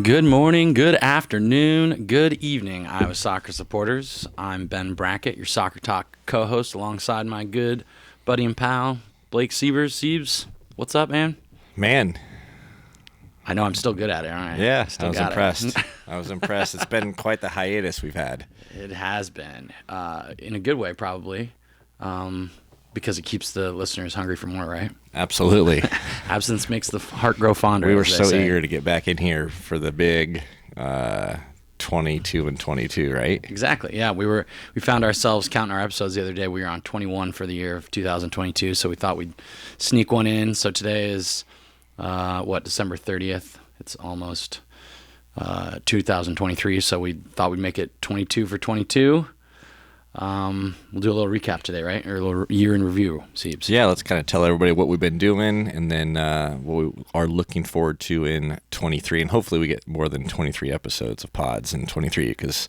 Good morning, good afternoon, good evening, Iowa soccer supporters. I'm Ben Brackett, your Soccer Talk co-host, alongside my good buddy and pal, Blake Sievers. Siebes, what's up, man? Man. I know I'm still good at it, aren't I? Yeah, Still I was got impressed. I was impressed. It's been quite the hiatus we've had. It has been, in a good way, probably, because it keeps the listeners hungry for more, right? Absolutely. Absence makes the heart grow fonder. We were as they so say. eager to get back in here for the big 22 and 22, right? Exactly. Yeah, we found ourselves counting our episodes the other day. We were on 21 for the year of 2022, so we thought we'd sneak one in. So today is December 30th. It's almost 2023, so we thought we'd make it 22 for 22. We'll do a little recap today, right? Or a little year in review, Siebes. Yeah, let's kind of tell everybody what we've been doing and then what we are looking forward to in 23. And hopefully we get more than 23 episodes of pods in 23 because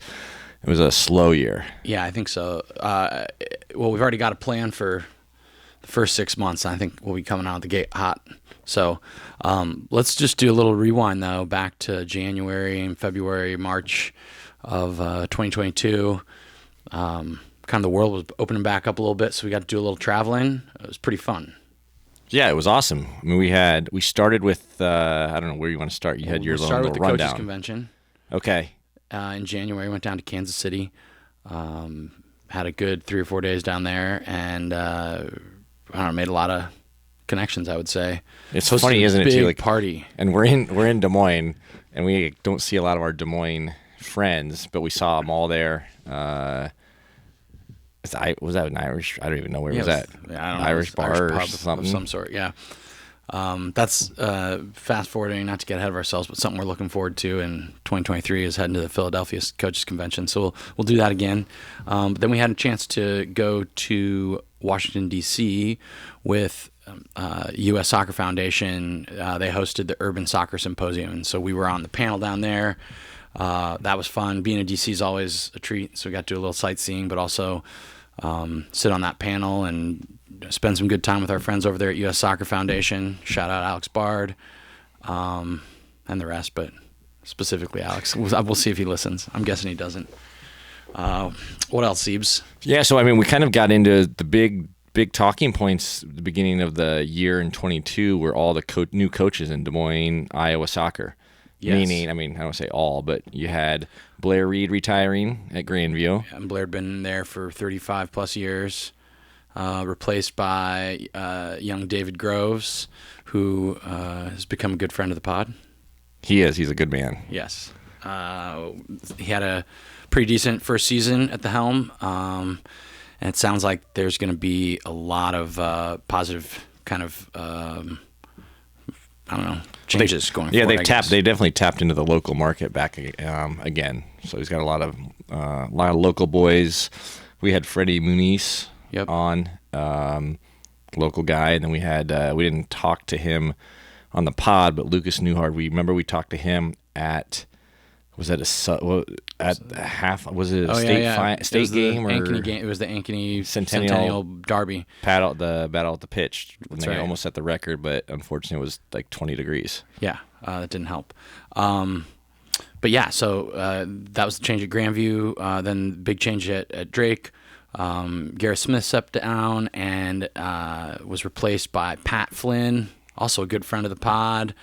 it was a slow year. Yeah, I think so. Well, we've already got a plan for the first 6 months. I think we'll be coming out of the gate hot. So let's just do a little rewind, though, back to January and February, March of 2022. Kind of the world was opening back up a little bit, so we got to do a little traveling. It was pretty fun. Yeah, it was awesome. I mean, we started with I don't know where you want to start. You had your little started with the rundown. coaches convention. Okay. In January, went down to Kansas City. Had a good 3 or 4 days down there, and I don't know, made a lot of connections, I would say. It's funny, isn't it? Too, like party. And we're in Des Moines, and we don't see a lot of our Des Moines friends, but we saw them all there. Was that an Irish? I don't even know where it was at. Yeah, I don't know. Irish bar or pub something of some sort. Yeah. That's fast forwarding, not to get ahead of ourselves, but something we're looking forward to in 2023 is heading to the Philadelphia Coaches Convention. So we'll do that again. But then we had a chance to go to Washington D.C. with U.S. Soccer Foundation. They hosted the Urban Soccer Symposium, and so we were on the panel down there. That was fun. Being in D.C. is always a treat, so we got to do a little sightseeing, but also sit on that panel and spend some good time with our friends over there at U.S. Soccer Foundation. Shout out Alex Bard and the rest, but specifically Alex. We'll see if he listens. I'm guessing he doesn't. What else, Siebes? Yeah, so I mean, we kind of got into the big talking points at the beginning of the year in 22 were all the new coaches in Des Moines, Iowa soccer. Yes. Meaning, I mean, I don't say all, but you had Blair Reed retiring at Grandview. Yeah, and Blair had been there for 35 plus years, replaced by young David Groves, who has become a good friend of the pod. He is. He's a good man. Yes. He had a pretty decent first season at the helm, and it sounds like there's going to be a lot of positive kind of I don't know, changes going forward. Yeah, they definitely tapped into the local market back again. So he's got a lot of local boys. We had Freddie Muniz on, local guy, and then we had we didn't talk to him on the pod, but Lucas Newhart. We talked to him at. Was that at half? Was it a state game or Ankeny game? It was the Ankeny Centennial Derby. Battle at the pitch. That's they right. almost set the record, but unfortunately, it was like 20 degrees. Yeah, that didn't help. But yeah, so that was the change at Grandview. Then big change at Drake. Gareth Smith stepped down and was replaced by Pat Flynn, also a good friend of the pod.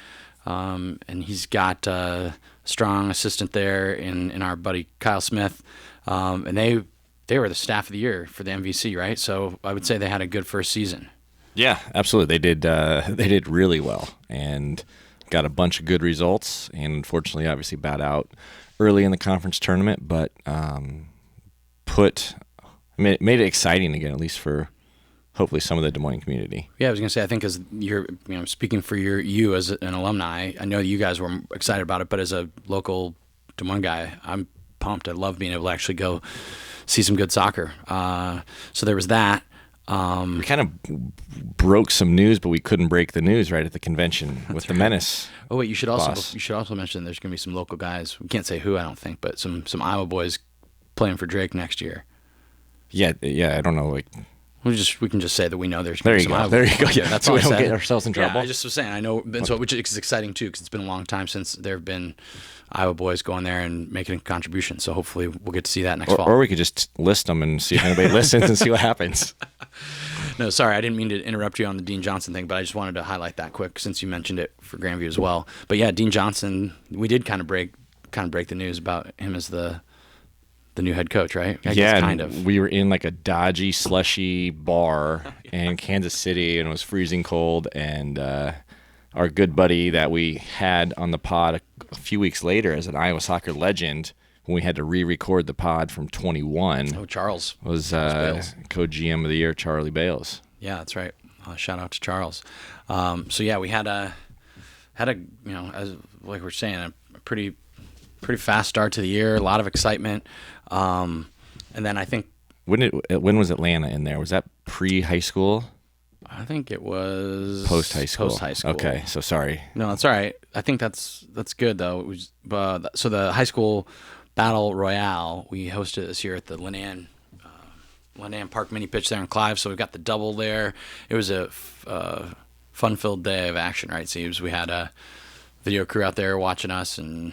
And he's got a strong assistant there in our buddy Kyle Smith. And they were the staff of the year for the MVC, right? So I would say they had a good first season. Yeah, absolutely. They did really well and got a bunch of good results. And unfortunately, obviously, bowed out early in the conference tournament, but made it exciting again, at least for hopefully some of the Des Moines community. Yeah, I was going to say, I think as you're, speaking for you as an alumni, I know you guys were excited about it, but as a local Des Moines guy, I'm pumped. I love being able to actually go see some good soccer. So there was that. We kind of broke some news, but we couldn't break the news right at the convention with the Menace. Oh wait, you should also mention there's going to be some local guys. We can't say who, I don't think, but some Iowa boys playing for Drake next year. Yeah. I don't know, like. We can just say that we know there's. There you go. There you go. Yeah, that's so all we don't get ourselves in trouble. Yeah, I just was saying. I know, which is exciting too, because it's been a long time since there have been Iowa boys going there and making a contribution. So hopefully we'll get to see that next fall. Or we could just list them and see if anybody listens and see what happens. No, sorry, I didn't mean to interrupt you on the Dean Johnson thing, but I just wanted to highlight that quick since you mentioned it for Grandview as well. But yeah, Dean Johnson, we did kind of break the news about him as the new head coach, right? I guess kind of. We were in like a dodgy, slushy bar in Kansas City, and it was freezing cold. And our good buddy that we had on the pod a few weeks later as an Iowa soccer legend, when we had to re-record the pod from 21. Oh, Charles. Was co-GM of the year, Charlie Bales. Yeah, that's right. Shout out to Charles. So yeah, we had a as like we're saying, a pretty fast start to the year. A lot of excitement. And then I think when was Atlanta in there? Was that pre-high school? I think it was post-high school. Post-high school. Okay, so sorry. No, that's all right. I think that's good though. It was, so the high school Battle Royale, we hosted this year at the Lannan Park mini pitch there in Clive. So we got the double there. It was a fun-filled day of action, right, Steves? We had a video crew out there watching us and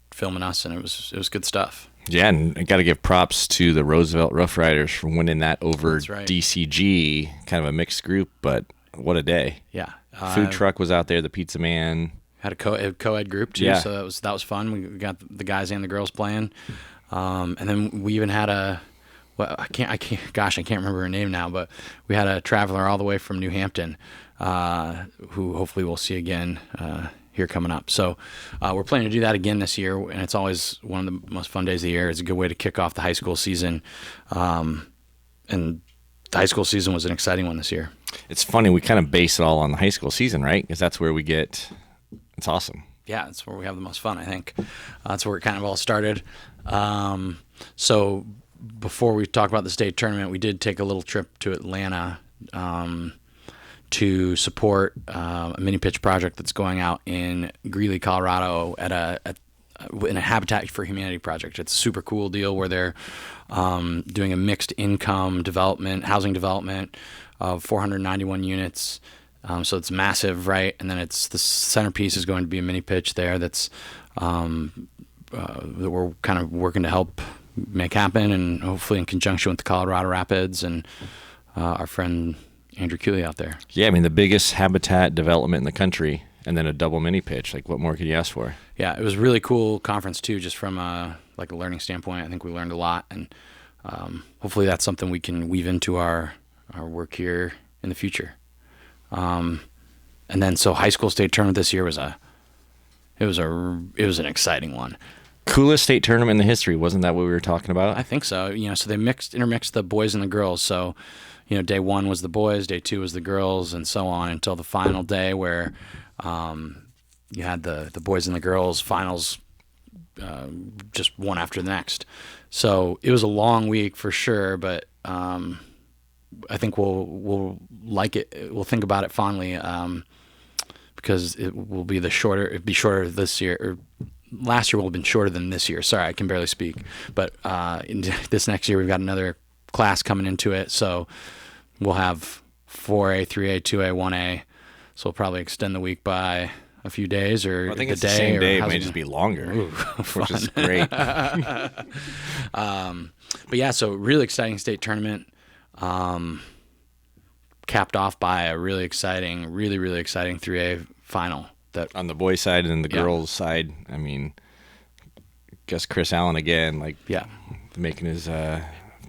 filming us, and it was good stuff. Yeah, and I got to give props to the Roosevelt Rough Riders for winning that over right. DCG, kind of a mixed group, but what a day. Yeah. Food truck was out there, the Pizza Man. Had a co-ed group too, yeah. So that was fun. We got the guys and the girls playing, and then we even had I can't remember her name now, but we had a traveler all the way from New Hampton, who hopefully we'll see again here coming up. So we're planning to do that again this year, and it's always one of the most fun days of the year. It's a good way to kick off the high school season, and the high school season was an exciting one this year. It's funny, we kind of base it all on the high school season, right? Because that's where we get. It's awesome. Yeah, that's where we have the most fun, I think. That's where it kind of all started. So before we talk about the state tournament, we did take a little trip to Atlanta to support a mini pitch project that's going out in Greeley, Colorado in a Habitat for Humanity project. It's a super cool deal where they're doing a mixed income housing development of 491 units. So it's massive, right? And then the centerpiece is going to be a mini pitch there that we're kind of working to help make happen, and hopefully in conjunction with the Colorado Rapids and our friend Andrew Cooley out there. Yeah, I mean, the biggest habitat development in the country, and then a double mini pitch. Like, what more could you ask for? Yeah, it was a really cool conference too, just from a learning standpoint. I think we learned a lot, and hopefully that's something we can weave into our work here in the future. And then so high school state tournament this year was an exciting one. Coolest state tournament in the history, wasn't that what we were talking about? I think so. So they intermixed the boys and the girls. So, day one was the boys, day two was the girls, and so on until the final day where you had the boys and the girls finals just one after the next. So it was a long week for sure, but I think we'll like it. We'll think about it fondly because it will be it'd be shorter this year. Or last year will have been shorter than this year. Sorry, I can barely speak. But this next year we've got another class coming into it, so we'll have 4A, 3A, 2A, 1A. So we'll probably extend the week by a few days, or I think the it's day. The same day. It may just be longer, which is great. But yeah, so really exciting state tournament. Capped off by a really exciting 3A final. That on the boys' side and the girls' side, I mean, guess Chris Allen again, making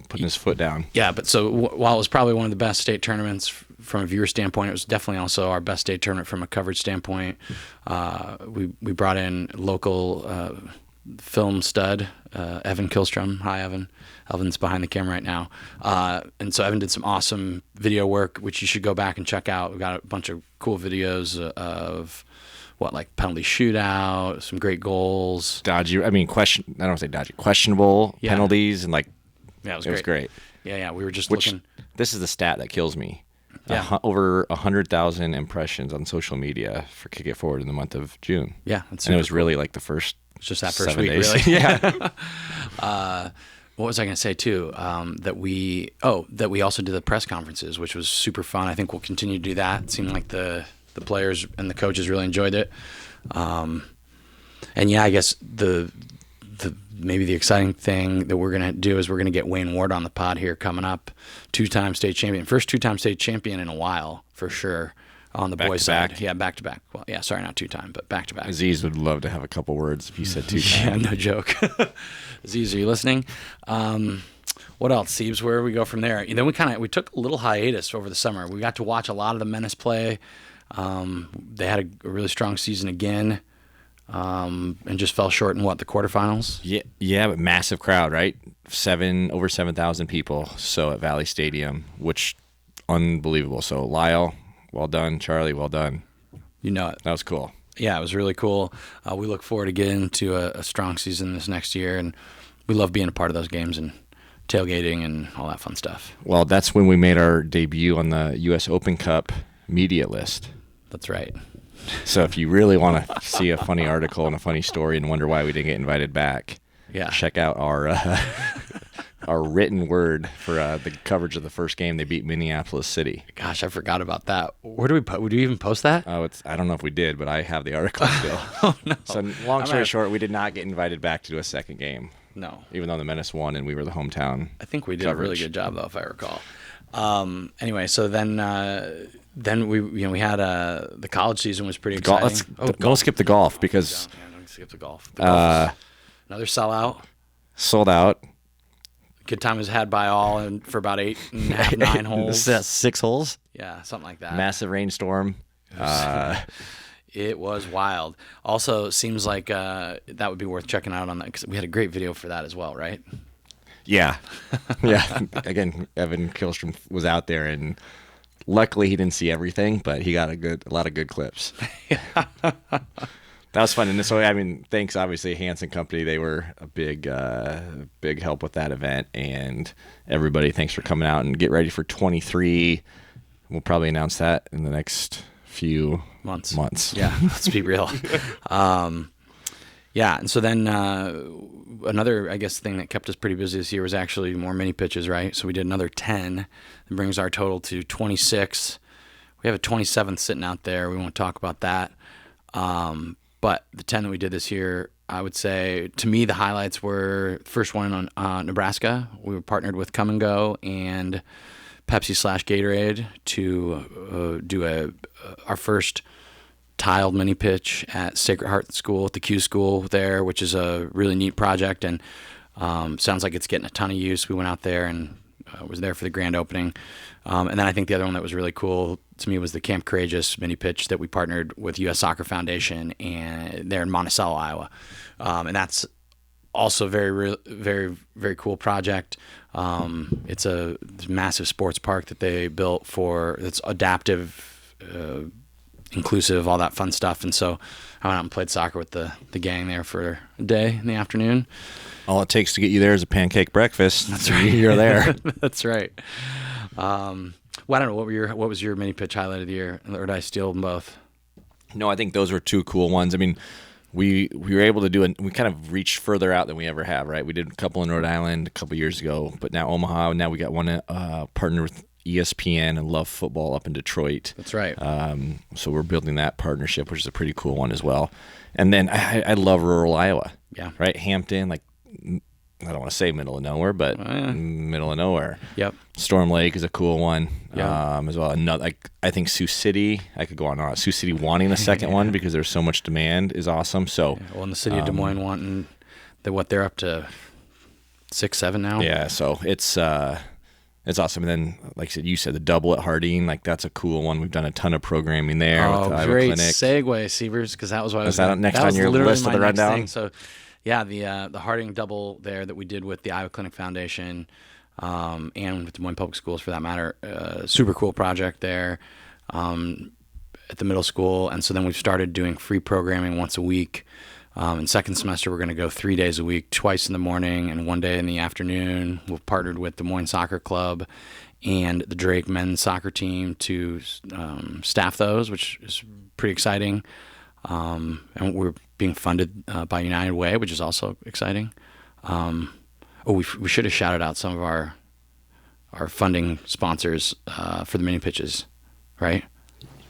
putting his foot down. Yeah, but so while it was probably one of the best state tournaments from a viewer standpoint, it was definitely also our best state tournament from a coverage standpoint. We brought in local film stud, Evan Killstrom. Hi, Evan. Evan's behind the camera right now. And so Evan did some awesome video work, which you should go back and check out. We've got a bunch of cool videos of penalty shootout, some great goals. I don't want to say dodgy, questionable penalties, and it was great. Yeah, we were just looking. This is the stat that kills me. Yeah. Over 100,000 impressions on social media for Kick It Forward in the month of June. Yeah, and it was really the first. It's just that first 7 week, days. really. Yeah. What was I going to say too? That we also did the press conferences, which was super fun. I think we'll continue to do that. It seemed like the players and the coaches really enjoyed it. And And yeah, I guess the maybe the exciting thing that we're going to do is we're going to get Wayne Ward on the pod here coming up. 2-time state champion. First 2-time state champion in a while, for sure, on the boys' side. Yeah, back-to-back. Well, yeah, sorry, not 2-time, but back-to-back. Aziz would love to have a couple words if you said 2-time. Yeah, no joke. Aziz, are you listening? What else, Siebes? Where do we go from there? Then we took a little hiatus over the summer. We got to watch a lot of the Menace play. They had a really strong season again. And just fell short in the quarterfinals? Yeah, but massive crowd, right? Over 7,000 people. So at Valley Stadium, which unbelievable. So Lyle, well done. Charlie, well done. You know it. That was cool. Yeah, it was really cool. We look forward to getting to a strong season this next year, and we love being a part of those games and tailgating and all that fun stuff. Well, that's when we made our debut on the U.S. Open Cup media list. That's right. So if you really want to see a funny article and a funny story and wonder why we didn't get invited back, check out our our written word for the coverage of the first game. They beat Minneapolis City. Gosh, I forgot about that. Where do we put? Would you even post that? Oh, I don't know if we did, but I have the article still. Oh no! So long story short, we did not get invited back to do a second game. No, even though the Menace won and we were the hometown. I think we did coverage. A really good job, though, if I recall. Anyway, so then we had the college season was pretty exciting. Don't skip the golf because don't skip the golf. Another sellout. Sold out. Good time was had by all and for about 8.5, 9 holes. 6 holes? Yeah, something like that. Massive rainstorm. It was wild. Also, seems like that would be worth checking out on that because we had a great video for that as well, right? Yeah. Yeah. Again, Evan Kihlstrom was out there, and luckily he didn't see everything, but he got a lot of good clips. That was fun. And so, I mean, thanks, obviously, Hansen Company. They were a big help with that event. And everybody, thanks for coming out and get ready for 23. We'll probably announce that in the next few months. Yeah, let's be real. Yeah, and so then another, I guess, thing that kept us pretty busy this year was actually more mini pitches, right? So we did another 10. That brings our total to 26. We have a 27th sitting out there. We won't talk about that. But the 10 that we did this year, I would say, to me, the highlights were first one on Nebraska. We were partnered with Come and Go and Pepsi/Gatorade to do our first tiled mini pitch at Sacred Heart School, at the Q School there, which is a really neat project, and sounds like it's getting a ton of use. We went out there and was there for the grand opening. And then I think the other one that was really cool to me was the Camp Courageous mini pitch that we partnered with U.S. Soccer Foundation and there in Monticello, Iowa. And that's also a very, very, very cool project. It's a massive sports park that they built it's adaptive, inclusive, all that fun stuff. And so I went out and played soccer with the gang there for a day in the afternoon. All it takes to get you there is a pancake breakfast. That's right. You're there. That's right. Well, I don't know. What was your mini pitch highlight of the year, or did I steal them both? No, I think those were two cool ones. I mean, we were able to do it. We kind of reached further out than we ever have, right? We did a couple in Rhode Island a couple years ago, but now Omaha. Now we got one partnered with ESPN and Love Football up in Detroit. That's right. So we're building that partnership, which is a pretty cool one as well. And then I love rural Iowa. Yeah. Right, Hampton, like. I don't want to say middle of nowhere, but middle of nowhere. Yep. Storm Lake is a cool one Yeah. as well. Another, I think Sioux City, I could go on. Sioux City wanting a second one because there's so much demand is awesome. So, yeah. Well, in the city of Des Moines wanting they're up to 6, 7 now. Yeah, so it's awesome. And then, like I said, you said the double at Harding, like that's a cool one. We've done a ton of programming there. Oh, with the Iowa great Clinic. segue, Sievers, because that was what I was. Is that next on your list of the rundown? So. Yeah, the Harding double there that we did with the Iowa Clinic Foundation and with Des Moines Public Schools for that matter, super cool project there at the middle school. And so then we've started doing free programming once a week. In second semester, we're going to go 3 days a week, twice in the morning and 1 day in the afternoon. We've partnered with Des Moines Soccer Club and the Drake men's soccer team to staff those, which is pretty exciting. And we're being funded by United Way, which is also exciting. We should have shouted out some of our funding sponsors for the mini pitches, right?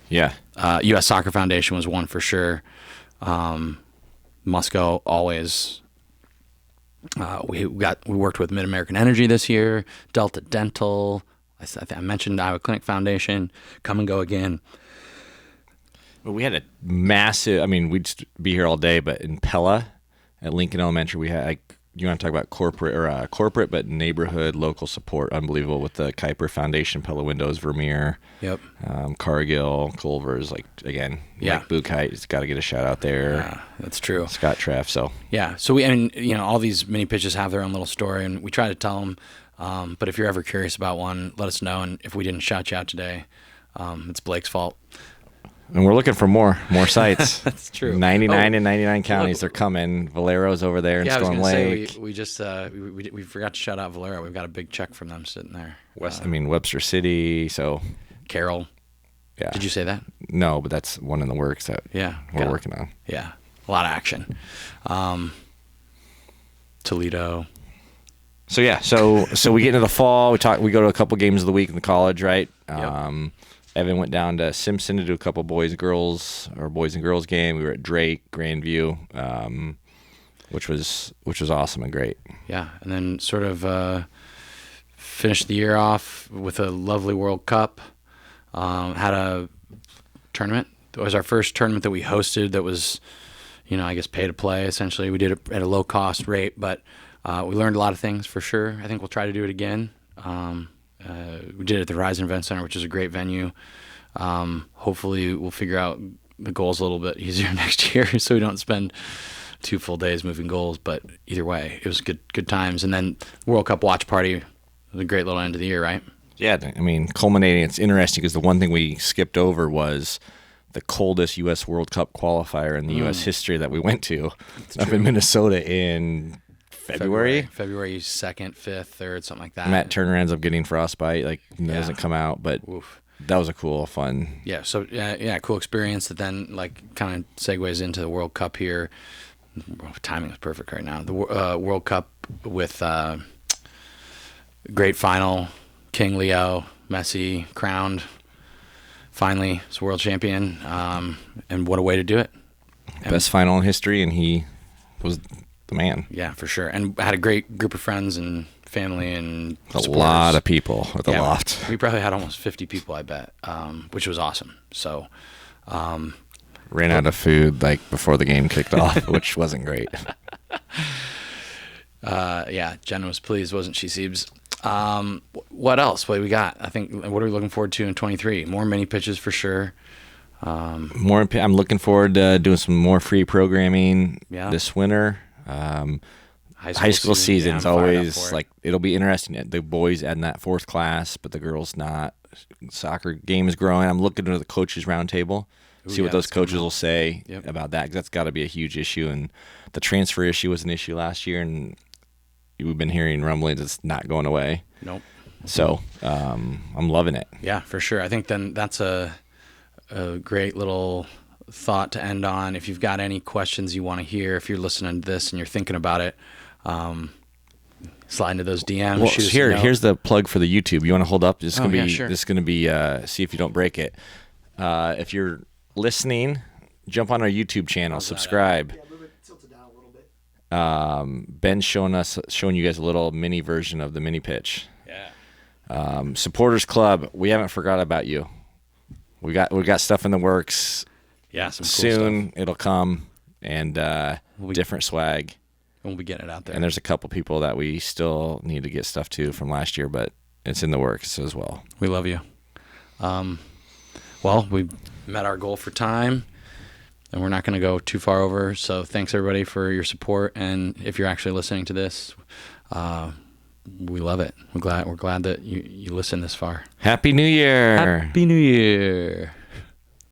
Yeah. U.S. Soccer Foundation was one for sure. Musco always. We worked with Mid American Energy this year, Delta Dental. I mentioned Iowa Clinic Foundation. Come and go again. Well, we had a massive. I mean, we'd be here all day, but in Pella at Lincoln Elementary, we had. You want to talk about corporate, but neighborhood, local support, unbelievable with the Kuiper Foundation, Pella Windows, Vermeer, yep, Cargill, Culver's, like again, Mike Bukite has got to get a shout out there. Yeah, that's true. Scott Treff, so yeah, so all these mini pitches have their own little story, and we try to tell them. But if you're ever curious about one, let us know, and if we didn't shout you out today, it's Blake's fault. And we're looking for more sites. That's true. 99 in 99 counties. They're coming. Valero's over there in Storm Lake. We just we forgot to shout out Valero. We've got a big check from them sitting there. Webster City. So Carroll. Yeah. Did you say that? No, but that's one in the works that we're working on. Yeah, a lot of action. Toledo. So yeah, so we get into the fall. We go to a couple games of the week in the college, right? Yep. Evan went down to Simpson to do a couple boys and girls game. We were at Drake, Grandview, which was awesome and great. Yeah, and then sort of finished the year off with a lovely World Cup. Had a tournament. It was our first tournament that we hosted that was, I guess pay to play essentially. We did it at a low cost rate, but we learned a lot of things for sure. I think we'll try to do it again. We did it at the Horizon Event Center, which is a great venue. Hopefully we'll figure out the goals a little bit easier next year so we don't spend 2 full days moving goals. But either way, it was good times. And then World Cup watch party was a great little end of the year, right? Yeah, I mean, culminating, it's interesting because the one thing we skipped over was the coldest U.S. World Cup qualifier in the U.S. history that we went to up in Minnesota in February 2nd, 5th, 3rd, something like that. Matt Turner ends up getting frostbite, doesn't come out, but that was a cool, fun. Yeah, so cool experience that then kind of segues into the World Cup here. Timing is perfect right now. The World Cup with great final, King Leo, Messi crowned, finally as world champion, and what a way to do it. Best final in history, and he was the man. Yeah, for sure. And had a great group of friends and family and a lot of people at the loft. We probably had almost 50 people, I bet, which was awesome. So ran out of food before the game kicked off, which wasn't great. Jen was pleased, wasn't she, Siebes? What else? What we got? I think, what are we looking forward to in 23? More mini pitches for sure. I'm looking forward to doing some more free programming this winter. High school season's always it'll be interesting. The boys adding that 4th class, but the girls not. Soccer game is growing. I'm looking into the coaches roundtable, see what those coaches will say about that, because that's got to be a huge issue. And the transfer issue was an issue last year, and we've been hearing rumblings it's not going away. Nope. So I'm loving it. Yeah, for sure. I think then that's a great little thought to end on. If you've got any questions you want to hear, if you're listening to this and you're thinking about it, slide into those DMs. Well, here's the plug for the YouTube. You want to hold up? This is gonna be. Sure. This is gonna be. See if you don't break it. If you're listening, jump on our YouTube channel. Subscribe. Yeah, move it, tilt it down a little bit. Ben's showing you guys a little mini version of the mini pitch. Yeah. Supporters Club. We haven't forgot about you. We got stuff in the works. Yeah, some cool soon stuff. It'll come, and different swag. We'll be getting it out there. And there's a couple people that we still need to get stuff to from last year, but it's in the works as well. We love you. Well, we met our goal for time, and we're not going to go too far over. So thanks everybody for your support, and if you're actually listening to this, we love it. We're glad that you listened this far. Happy New Year. Happy New Year.